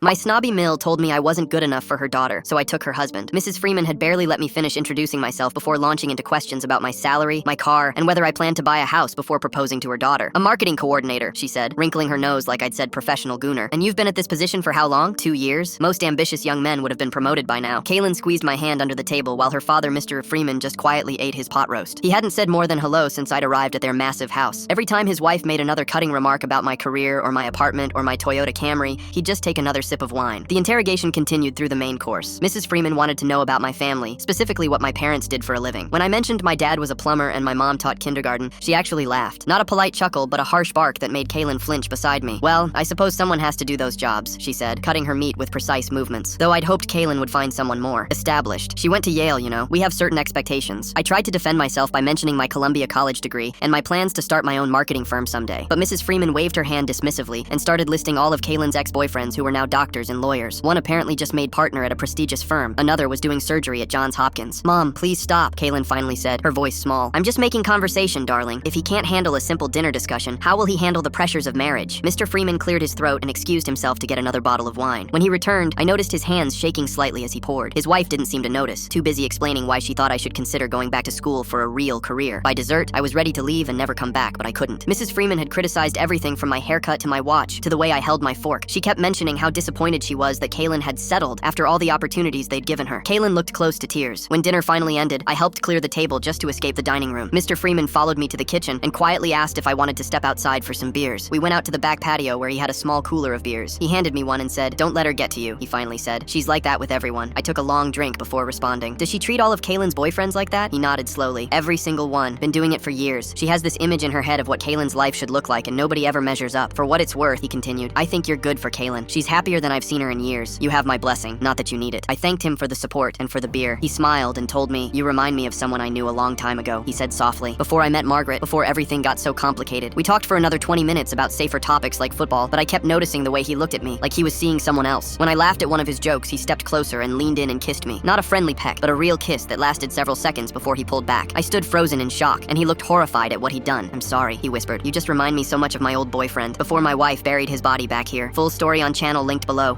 My snobby mill told me I wasn't good enough for her daughter, so I took her husband. Mrs. Freeman had barely let me finish introducing myself before launching into questions about my salary, my car, and whether I planned to buy a house before proposing to her daughter. A marketing coordinator, she said, wrinkling her nose like I'd said professional gooner. And you've been at this position for how long? 2 years? Most ambitious young men would have been promoted by now. Kaylin squeezed my hand under the table while her father, Mr. Freeman, just quietly ate his pot roast. He hadn't said more than hello since I'd arrived at their massive house. Every time his wife made another cutting remark about my career or my apartment or my Toyota Camry, he'd just take another sip of wine. The interrogation continued through the main course. Mrs. Freeman wanted to know about my family, specifically what my parents did for a living. When I mentioned my dad was a plumber and my mom taught kindergarten, she actually laughed. Not a polite chuckle, but a harsh bark that made Kaylin flinch beside me. Well, I suppose someone has to do those jobs, she said, cutting her meat with precise movements. Though I'd hoped Kaylin would find someone more established. She went to Yale, you know. We have certain expectations. I tried to defend myself by mentioning my Columbia College degree and my plans to start my own marketing firm someday. But Mrs. Freeman waved her hand dismissively and started listing all of Kaylin's ex-boyfriends who were now doctors and lawyers. One apparently just made partner at a prestigious firm. Another was doing surgery at Johns Hopkins. Mom, please stop, Kaylin finally said, her voice small. I'm just making conversation, darling. If he can't handle a simple dinner discussion, how will he handle the pressures of marriage? Mr. Freeman cleared his throat and excused himself to get another bottle of wine. When he returned, I noticed his hands shaking slightly as he poured. His wife didn't seem to notice, too busy explaining why she thought I should consider going back to school for a real career. By dessert, I was ready to leave and never come back, but I couldn't. Mrs. Freeman had criticized everything from my haircut to my watch to the way I held my fork. She kept mentioning how disappointed she was that Kaylin had settled after all the opportunities they'd given her. Kaylin looked close to tears. When dinner finally ended, I helped clear the table just to escape the dining room. Mr. Freeman followed me to the kitchen and quietly asked if I wanted to step outside for some beers. We went out to the back patio where he had a small cooler of beers. He handed me one and said, "Don't let her get to you," he finally said. "She's like that with everyone." I took a long drink before responding. "Does she treat all of Kaylin's boyfriends like that?" He nodded slowly. "Every single one. Been doing it for years. She has this image in her head of what Kaylin's life should look like, and nobody ever measures up. For what it's worth," he continued, "I think you're good for Kaylin. She's happier than I've seen her in years. You have my blessing. Not that you need it." I thanked him for the support and for the beer. He smiled and told me, "You remind me of someone I knew a long time ago," he said softly. "Before I met Margaret, before everything got so complicated. We talked for another 20 minutes about safer topics like football, but I kept noticing the way he looked at me, like he was seeing someone else. When I laughed at one of his jokes, he stepped closer and leaned in and kissed me. Not a friendly peck, but a real kiss that lasted several seconds before he pulled back. I stood frozen in shock, and he looked horrified at what he'd done. "I'm sorry," he whispered. "You just remind me so much of my old boyfriend, before my wife buried his body back here." Full story on channel linked below.